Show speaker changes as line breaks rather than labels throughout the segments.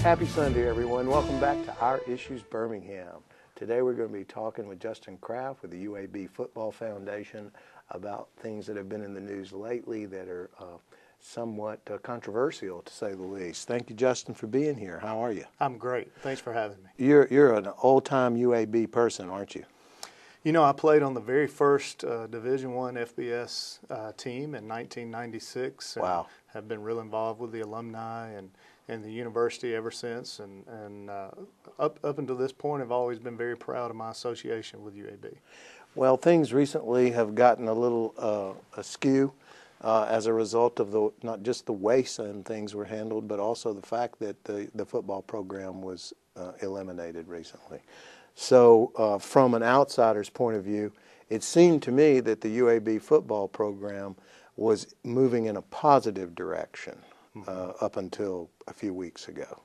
Happy Sunday, everyone. Welcome back to Our Issues Birmingham. Today we're going to be talking with Justin Kraft with the UAB Football Foundation about things that have been in the news lately that are somewhat controversial, to say the least. Thank you, Justin, for being here. How are you?
I'm great. Thanks for having me.
You're an old-time UAB person, aren't you?
You know, I played on the very first Division I FBS team in 1996. And
Wow.
have been real involved with the alumni and the university ever since. And up until this point, I've always been very proud of my association with UAB.
Well, things recently have gotten a little askew as a result of not just the way some things were handled, but also the fact that the football program was eliminated recently. So from an outsider's point of view, it seemed to me that the UAB football program was moving in a positive direction up until a few weeks ago.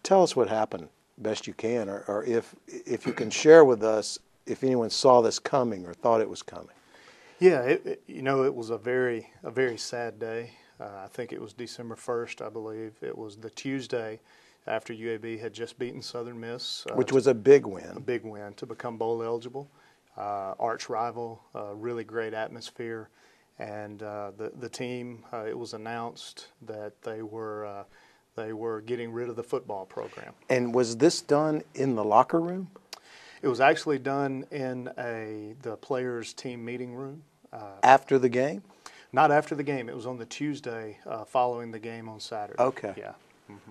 Tell us what happened, best you can, or if you can share with us if anyone saw this coming or thought it was coming.
Yeah, it was a very sad day. I think it was December 1st, I believe. It was the Tuesday after UAB had just beaten Southern Miss.
Which was a big win.
A big win to become bowl eligible. Arch rival, really great atmosphere. And the team, it was announced that they were getting rid of the football program.
And was this done in the locker room?
It was actually done in the players' team meeting room.
After the game?
Not after the game. It was on the Tuesday following the game on Saturday.
Okay.
Yeah. Mm-hmm.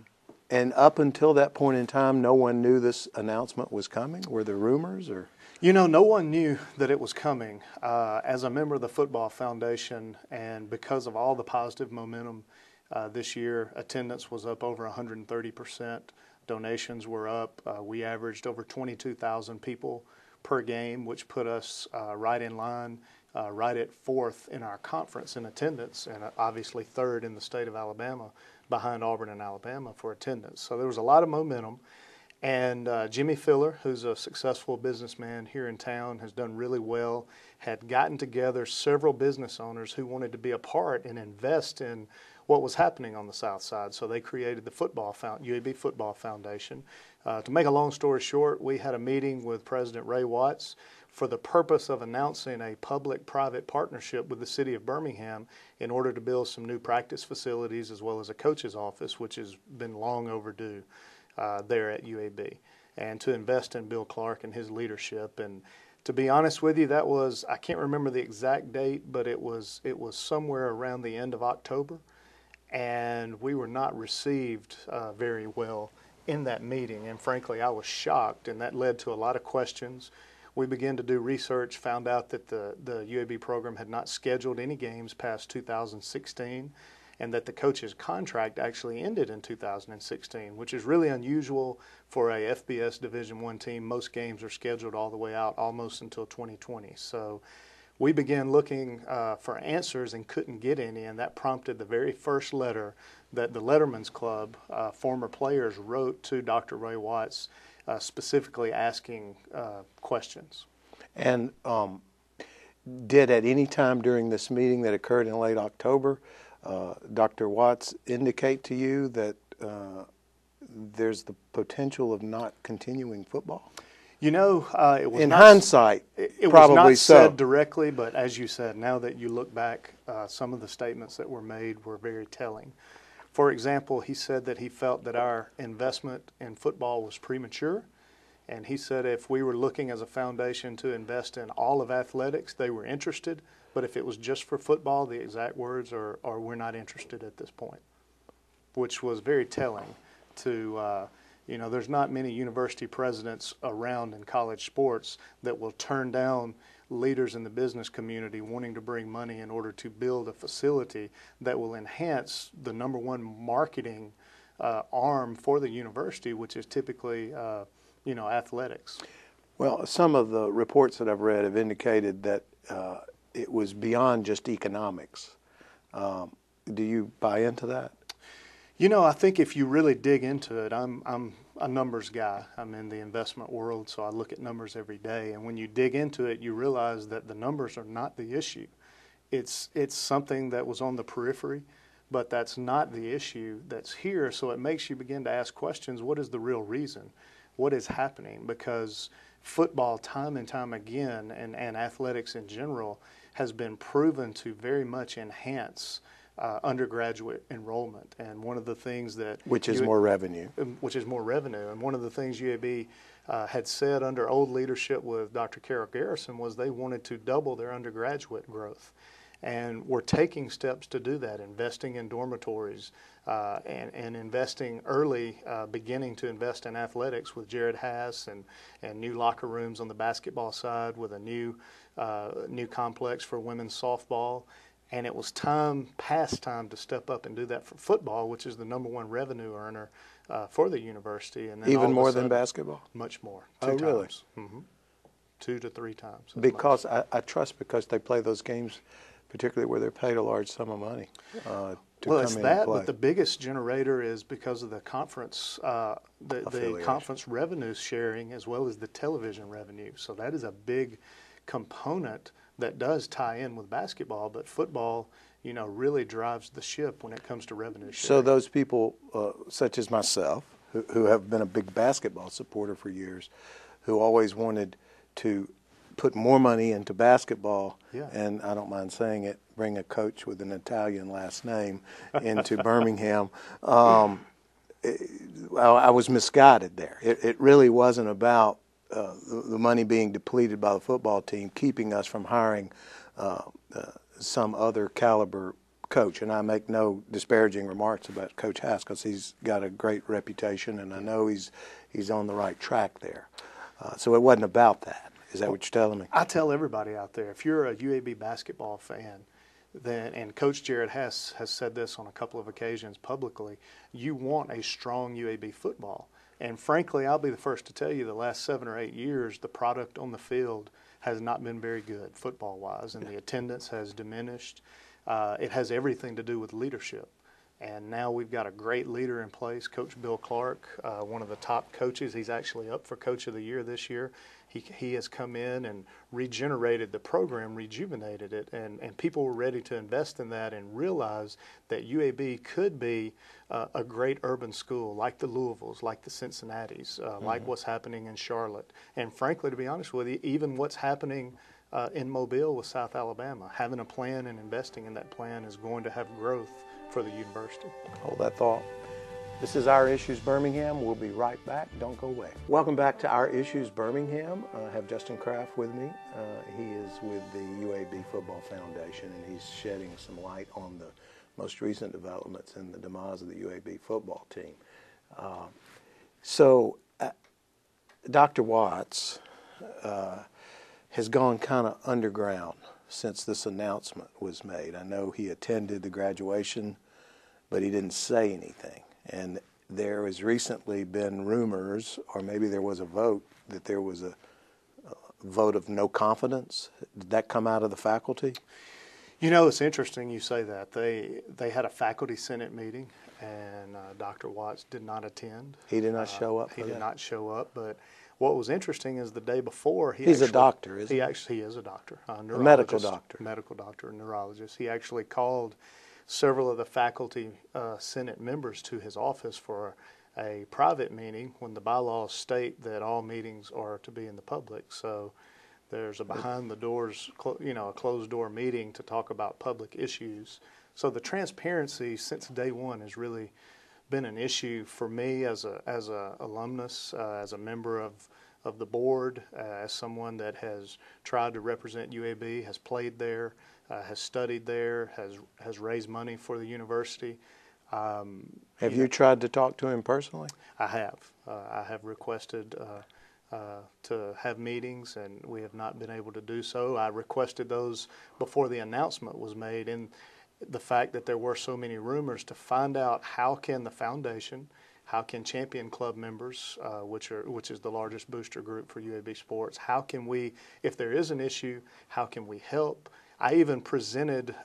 And up until that point in time, no one knew this announcement was coming? Were there rumors or?
You know, no one knew that it was coming. As a member of the Football Foundation, and because of all the positive momentum this year, attendance was up over 130%. Donations were up. We averaged over 22,000 people per game, which put us right in line, right at fourth in our conference in attendance, and obviously third in the state of Alabama, behind Auburn and Alabama for attendance. So there was a lot of momentum. And Jimmy Filler, who's a successful businessman here in town, has done really well, had gotten together several business owners who wanted to be a part and invest in what was happening on the South Side. So they created the UAB Football Foundation. To make a long story short, we had a meeting with President Ray Watts for the purpose of announcing a public-private partnership with the city of Birmingham in order to build some new practice facilities as well as a coach's office, which has been long overdue there at UAB, and to invest in Bill Clark and his leadership. And to be honest with you, that was, I can't remember the exact date, but it was somewhere around the end of October, and we were not received very well in that meeting. And frankly, I was shocked, and that led to a lot of questions. We began to do research, found out that the UAB program had not scheduled any games past 2016, and that the coach's contract actually ended in 2016, which is really unusual for a FBS Division I team. Most games are scheduled all the way out almost until 2020. So we began looking for answers and couldn't get any, and that prompted the very first letter that the Letterman's Club former players wrote to Dr. Ray Watts, specifically asking questions.
And did at any time during this meeting that occurred in late October, Dr. Watts indicate to you that there's the potential of not continuing football?
You know, it was
in
not,
hindsight,
it
probably
was not
so.
said directly, but as you said, now that you look back, some of the statements that were made were very telling. For example, he said that he felt that our investment in football was premature, and he said if we were looking as a foundation to invest in all of athletics, they were interested, but if it was just for football, the exact words are we're not interested at this point, which was very telling to, you know, there's not many university presidents around in college sports that will turn down leaders in the business community wanting to bring money in order to build a facility that will enhance the number one marketing arm for the university, which is typically, you know, athletics.
Well, some of the reports that I've read have indicated that it was beyond just economics. Do you buy into that?
You know, I think if you really dig into it, I'm a numbers guy. I'm in the investment world, so I look at numbers every day. And when you dig into it, you realize that the numbers are not the issue. It's something that was on the periphery but that's not the issue that's here. So it makes you begin to ask questions. What is the real reason? What is happening? Because football, time and time again, and athletics in general, has been proven to very much enhance undergraduate enrollment. And one of the things that
which is more revenue.
Which is more revenue. And one of the things UAB had said under old leadership with Dr. Carol Garrison was they wanted to double their undergraduate growth. And we're taking steps to do that, investing in dormitories and investing early, beginning to invest in athletics with Jared Haas and new locker rooms on the basketball side with a new complex for women's softball. And it was past time to step up and do that for football, which is the #1 revenue earner for the university. And then
even more than basketball?
Much more.
Oh, really?
Mm-hmm. 2 to 3 times.
Because I trust because they play those games, particularly where they're paid a large sum of money to
well,
come
it's
in
that,
and play.
but the biggest generator is because of the conference, the conference revenue sharing as well as the television revenue. So that is a big component that does tie in with basketball, but football, really drives the ship when it comes to revenue sharing.
So those people, such as myself, who have been a big basketball supporter for years, who always wanted to put more money into basketball, and I don't mind saying it, bring a coach with an Italian last name into Birmingham, I was misguided there. It really wasn't about the money being depleted by the football team, keeping us from hiring some other caliber coach. And I make no disparaging remarks about Coach Haas because he's got a great reputation, and I know he's on the right track there. So it wasn't about that. Is that what you're telling me?
I tell everybody out there, if you're a UAB basketball fan, and Coach Jared Hess has said this on a couple of occasions publicly, you want a strong UAB football. And frankly, I'll be the first to tell you the last 7 or 8 years, the product on the field has not been very good football-wise, and the attendance has diminished. It has everything to do with leadership. And now we've got a great leader in place, Coach Bill Clark, one of the top coaches. He's actually up for Coach of the Year this year. He has come in and regenerated the program, rejuvenated it, and people were ready to invest in that and realize that UAB could be a great urban school like the Louisvilles, like the Cincinnatis, like what's happening in Charlotte. And frankly, to be honest with you, even what's happening in Mobile with South Alabama. Having a plan and investing in that plan is going to have growth for the university.
Hold that thought. This is Our Issues Birmingham. We'll be right back. Don't go away. Welcome back to Our Issues Birmingham. I have Justin Kraft with me. He is with the UAB Football Foundation, and he's shedding some light on the most recent developments in the demise of the UAB football team. Dr. Watts has gone kind of underground since this announcement was made. I know he attended the graduation, but he didn't say anything. And there has recently been rumors, or maybe there was a vote, that there was a vote of no confidence. Did that come out of the faculty?
It's interesting you say that. They had a faculty senate meeting, and Dr. Watts did not attend.
He did not show up.
He did not show up, but what was interesting is the day before
he's a doctor, isn't he?
He is a doctor,
a medical doctor,
a neurologist. He actually called several of the faculty senate members to his office for a private meeting when the bylaws state that all meetings are to be in the public. So there's a behind the doors, a closed door meeting to talk about public issues. So the transparency since day one has really been an issue for me as a alumnus, as a member of the board, as someone that has tried to represent UAB, has played there, has studied there, has raised money for the university.
Have you tried to talk to him personally?
I have. I have requested to have meetings, and we have not been able to do so. I requested those before the announcement was made, and the fact that there were so many rumors to find out how can the foundation, how can Champion Club members, which is the largest booster group for UAB sports, how can we, if there is an issue, how can we help? I even presented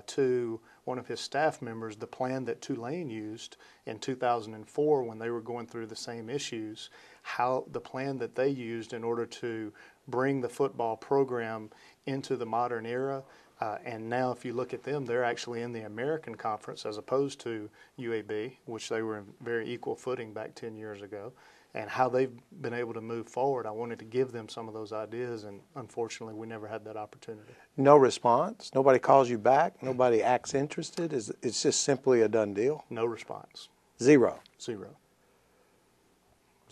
to one of his staff members the plan that Tulane used in 2004 when they were going through the same issues, how the plan that they used in order to bring the football program into the modern era. And now if you look at them, they're actually in the American Conference as opposed to UAB, which they were in very equal footing back 10 years ago. And how they've been able to move forward, I wanted to give them some of those ideas, and unfortunately we never had that opportunity.
No response? Nobody calls you back? Nobody acts interested? It's just simply a done deal?
No response.
Zero?
Zero.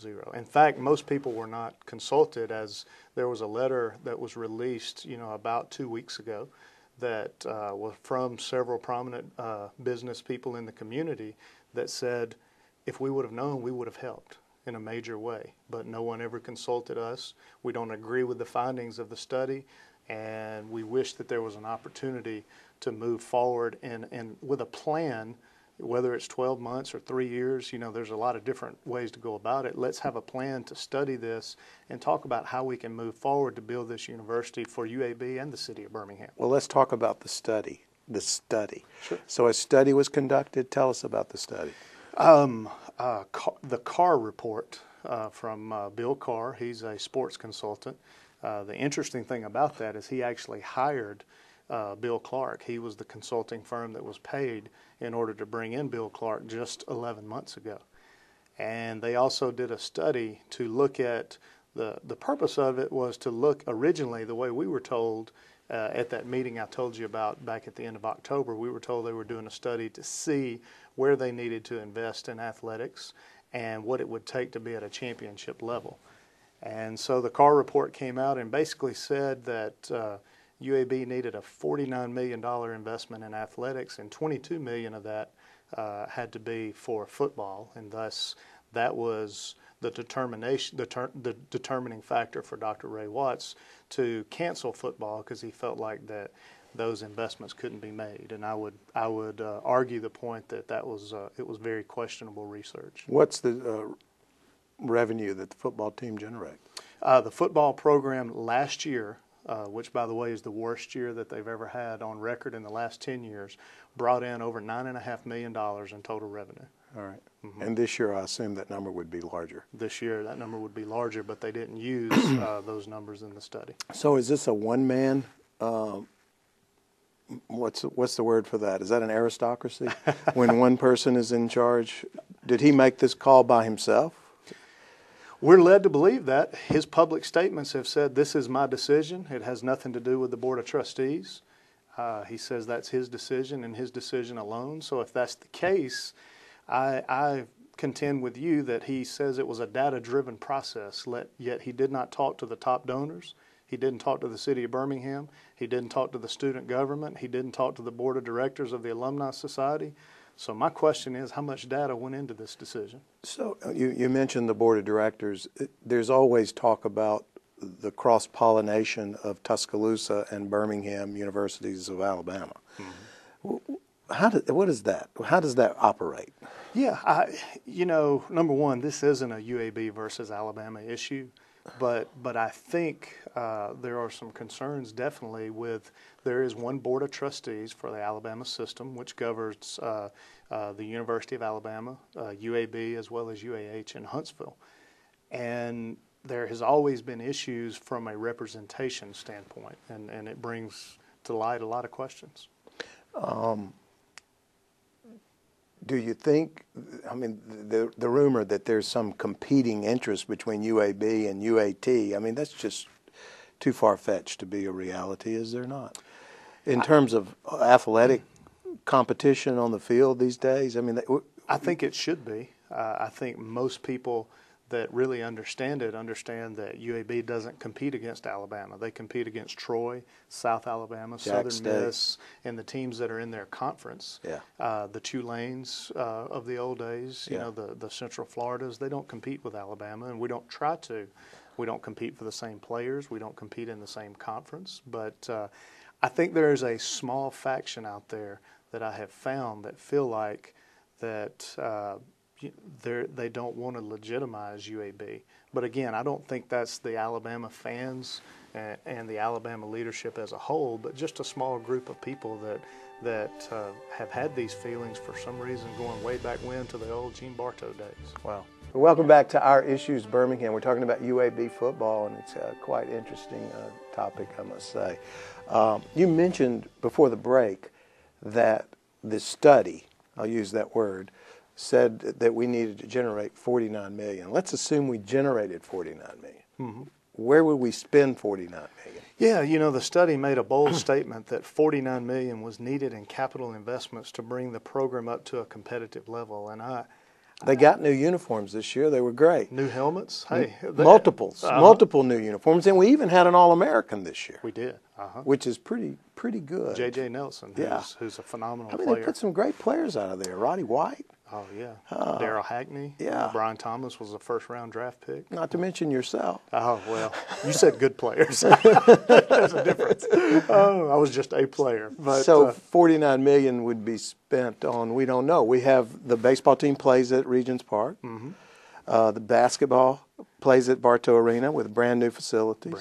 Zero. In fact, most people were not consulted, as there was a letter that was released, about 2 weeks ago that was from several prominent business people in the community that said, if we would have known, we would have helped in a major way. But no one ever consulted us. We don't agree with the findings of the study, and we wish that there was an opportunity to move forward and with a plan. Whether it's 12 months or 3 years, there's a lot of different ways to go about it. Let's have a plan to study this and talk about how we can move forward to build this university for UAB and the city of Birmingham.
Well, let's talk about the study.
Sure.
So a study was conducted. Tell us about the study.
The Carr report from Bill Carr, he's a sports consultant. The interesting thing about that is he actually hired Bill Clark. He was the consulting firm that was paid in order to bring in Bill Clark just 11 months ago. And they also did a study to look at, the purpose of it was to look originally, the way we were told at that meeting I told you about back at the end of October, we were told they were doing a study to see where they needed to invest in athletics and what it would take to be at a championship level. And so the Carr report came out and basically said that UAB needed a $49 million investment in athletics, and $22 million of that had to be for football, and thus that was the determining factor for Dr. Ray Watts to cancel football, because he felt like that those investments couldn't be made. And I would argue the point that it was very questionable research.
What's the revenue that the football team generates?
The football program last year, which by the way is the worst year that they've ever had on record in the last 10 years, brought in over $9.5 million in total revenue.
All right. Mm-hmm. And this year I assume that number would be larger.
This year that number would be larger, but they didn't use those numbers in the study.
So is this a one-man, what's the word for that? Is that an aristocracy? When one person is in charge? Did he make this call by himself?
We're led to believe that. His public statements have said, this is my decision. It has nothing to do with the Board of Trustees. He says that's his decision and his decision alone. So if that's the case, I contend with you that he says it was a data-driven process, yet he did not talk to the top donors. He didn't talk to the city of Birmingham. He didn't talk to the student government. He didn't talk to the board of directors of the Alumni Society. So my question is, how much data went into this decision? So
you mentioned the board of directors. There's always talk about the cross-pollination of Tuscaloosa and Birmingham Universities of Alabama. Mm-hmm. What is that? How does that operate?
Yeah, number one, this isn't a UAB versus Alabama issue. But I think there are some concerns definitely with, there is one board of trustees for the Alabama system, which governs the University of Alabama, UAB, as well as UAH in Huntsville. And there has always been issues from a representation standpoint, and it brings to light a lot of questions.
Do you think, the rumor that there's some competing interest between UAB and UAT, that's just too far-fetched to be a reality, is there not? In terms of athletic competition on the field these days,
I think it should be. I think most people that really understand that UAB doesn't compete against Alabama. They compete against Troy, South Alabama, Southern Miss, and the teams that are in their conference. Yeah. The Tulanes of the old days, the Central Floridas, they don't compete with Alabama, and we don't try to. We don't compete for the same players. We don't compete in the same conference. But I think there is a small faction out there that I have found that feel like that they don't want to legitimize UAB. But again, I don't think that's the Alabama fans and the Alabama leadership as a whole, but just a small group of people that have had these feelings for some reason going way back when to the old Gene Bartow days.
Wow. Welcome back to Our Issues Birmingham. We're talking about UAB football, and it's a quite interesting topic, I must say. You mentioned before the break that the study, I'll use that word, said that we needed to generate $49 million. Let's assume we generated $49 million. Mm-hmm. Where would we spend $49 million?
Yeah, the study made a bold statement that $49 million was needed in capital investments to bring the program up to a competitive level. And
they got new uniforms this year. They were great.
New helmets? Hey.
Multiple new uniforms. And we even had an All-American this year.
We did.
Which is pretty good.
J.J. Nelson, who's a phenomenal player.
They put some great players out of there. Roddy White.
Oh, yeah. Daryl Hackney.
Yeah.
Brian Thomas was a first-round draft pick.
Not to mention yourself.
Oh, well, you said good players. There's a difference. I was just a player. But,
so $49 million would be spent on, we don't know. We have the baseball team plays at Regents Park. Mm-hmm. The basketball plays at Bartow Arena with brand new facilities.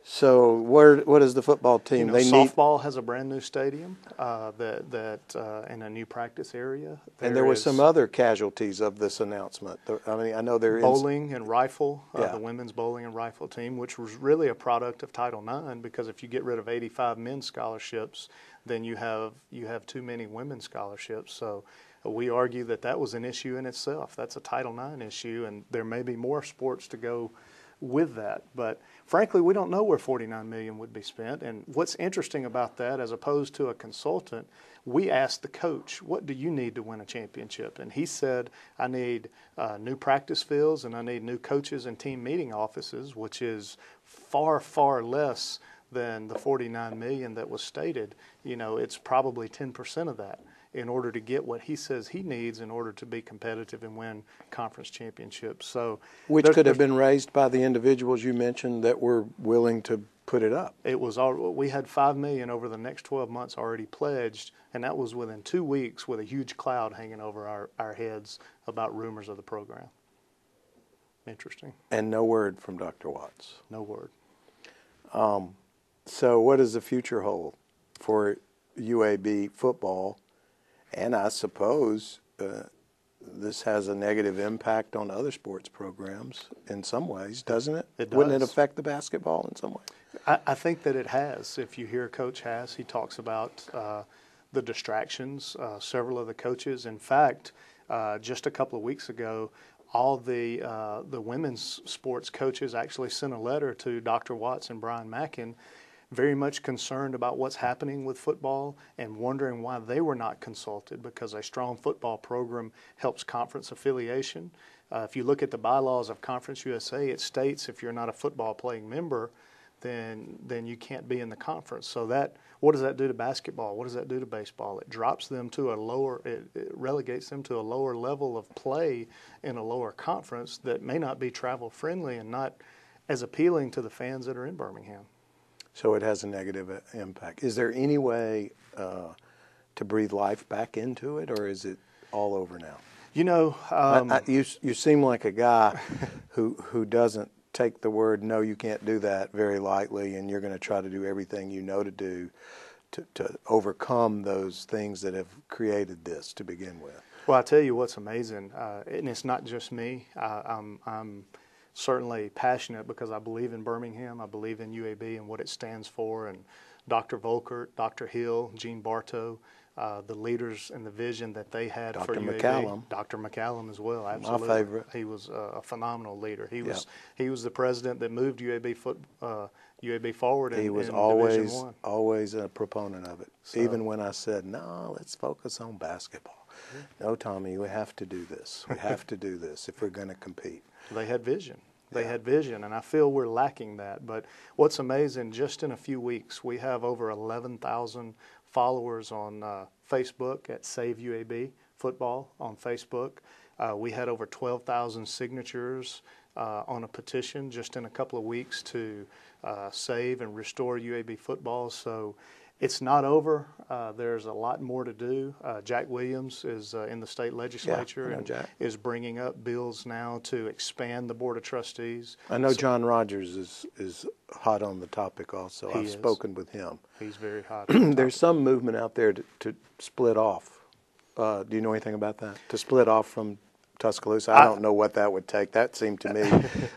So what is the football team?
Softball has a brand new stadium and a new practice area.
There were some other casualties of this announcement. I know there is
bowling and rifle, the women's bowling and rifle team, which was really a product of Title IX, because if you get rid of 85 men's scholarships, then you have too many women's scholarships. So we argue that was an issue in itself. That's a Title IX issue, and there may be more sports to go with that. But frankly, we don't know where $49 million would be spent. And what's interesting about that, as opposed to a consultant, we asked the coach, what do you need to win a championship? And he said, I need new practice fields, and I need new coaches and team meeting offices, which is far, far less than the $49 million that was stated. It's probably 10% of that, in order to get what he says he needs in order to be competitive and win conference championships. So,
which could have been raised by the individuals you mentioned that were willing to put it up.
We had $5 million over the next 12 months already pledged, and that was within 2 weeks, with a huge cloud hanging over our heads about rumors of the program. Interesting.
And no word from Dr. Watts.
No word.
So what does the future hold for UAB football? And I suppose this has a negative impact on other sports programs in some ways, doesn't it?
It does.
Wouldn't it affect the basketball in some way?
I think that it has. If you hear Coach Hass, he talks about the distractions. Several of the coaches, in fact, just a couple of weeks ago, all the women's sports coaches actually sent a letter to Dr. Watts and Brian Mackin, very much concerned about what's happening with football and wondering why they were not consulted, because a strong football program helps conference affiliation. If you look at the bylaws of Conference USA, it states if you're not a football playing member, then you can't be in the conference. So what does that do to basketball? What does that do to baseball? It drops them to it relegates them to a lower level of play in a lower conference that may not be travel friendly and not as appealing to the fans that are in Birmingham.
So it has a negative impact. Is there any way to breathe life back into it, or is it all over now? You seem like a guy who doesn't take the word "no, you can't do that" very lightly, and you're going to try to do everything you know to do to overcome those things that have created this to begin with.
Well, I tell you what's amazing, and it's not just me. I'm certainly passionate because I believe in Birmingham. I believe in UAB and what it stands for, and Dr. Volkert, Dr. Hill, Gene Bartow, the leaders and the vision that they had for UAB.
McCallum.
Dr. McCallum as well, absolutely.
My favorite.
He was a phenomenal leader. He was the president that moved UAB forward in Division I.
Always a proponent of it, even when I said, no, let's focus on basketball. Yeah. No, Tommy, we have to do this. We have to do this if we're going to compete.
They had vision. They had vision, and I feel we're lacking that. But what's amazing, just in a few weeks, we have over 11,000 followers on Facebook at Save UAB Football on Facebook. We had over 12,000 signatures on a petition just in a couple of weeks to save and restore UAB football. So it's not over. There's a lot more to do. Jack Williams is in the state legislature and is bringing up bills now to expand the Board of Trustees.
I know John Rogers is hot on the topic also. I've spoken with him.
He's very hot.
There's some movement out there to split off. Do you know anything about that? To split off from Tuscaloosa. I don't know what that would take. That seemed to me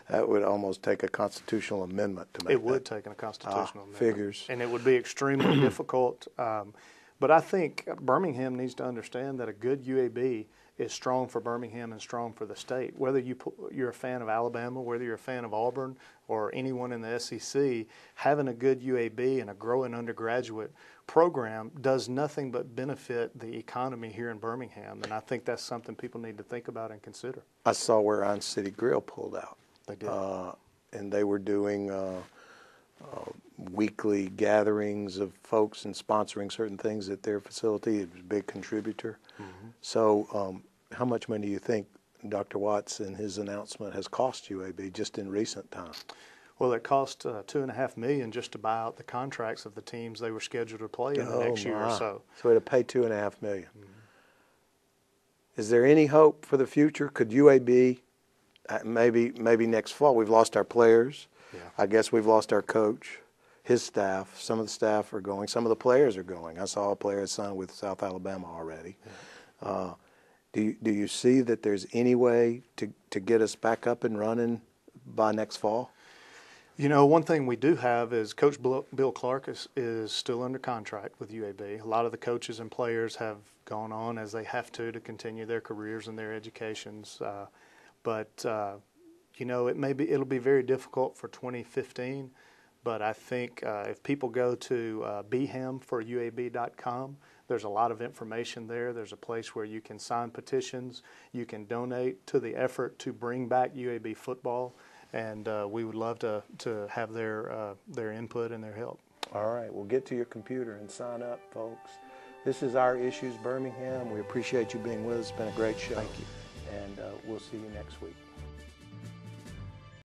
that would almost take a constitutional amendment to make
it would take a constitutional amendment.
Figures.
And it would be extremely difficult. But I think Birmingham needs to understand that a good UAB is strong for Birmingham and strong for the state. Whether you're a fan of Alabama, whether you're a fan of Auburn, or anyone in the SEC, having a good UAB and a growing undergraduate program does nothing but benefit the economy here in Birmingham. And I think that's something people need to think about and consider.
I saw where Iron City Grill pulled out.
They did.
And they were doing weekly gatherings of folks and sponsoring certain things at their facility. It was a big contributor. Mm-hmm. So how much money do you think Dr. Watts and his announcement has cost UAB just in recent time?
Well, it cost $2.5 million just to buy out the contracts of the teams they were scheduled to play in the next year or so.
So to pay $2.5 million. Mm-hmm. Is there any hope for the future? Could UAB maybe next fall? We've lost our players. Yeah. I guess we've lost our coach, his staff. Some of the staff are going. Some of the players are going. I saw a player signed with South Alabama already. Yeah. Do you see that there's any way to get us back up and running by next fall?
You know, one thing we do have is Coach Bill Clark is still under contract with UAB. A lot of the coaches and players have gone on as they have to continue their careers and their educations. But you know, it'll be very difficult for 2015. But I think if people go to bhamforuab.com, there's a lot of information there. There's a place where you can sign petitions. You can donate to the effort to bring back UAB football. And we would love to have their input and their help.
All right. Well, get to your computer and sign up, folks. This is Our Issues Birmingham. We appreciate you being with us. It's been a great show.
Thank you.
And we'll see you next week.